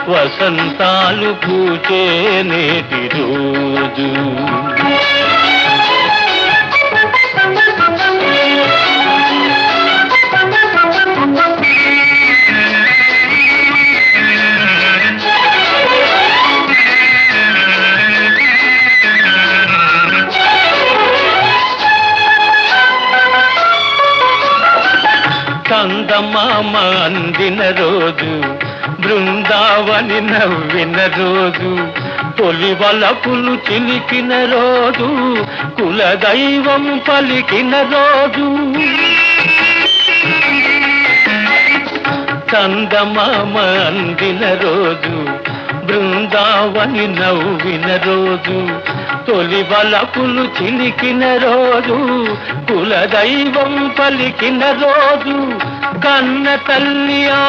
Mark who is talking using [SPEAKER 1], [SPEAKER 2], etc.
[SPEAKER 1] వసంతాలు పూచే నేటి రోజు. చందమామ అందిన రోజు, బృందావని నవ్విన రోజు, తొలి వలపులు చిలికిన రోజు, కులదైవం పలికిన రోజు. చందమామ అందిన రోజు, బృందావని నవ్విన రోజు, తొలి వలపులు చిలికిన రోజు, కులదైవం పలికిన రోజు, కన్న తల్లి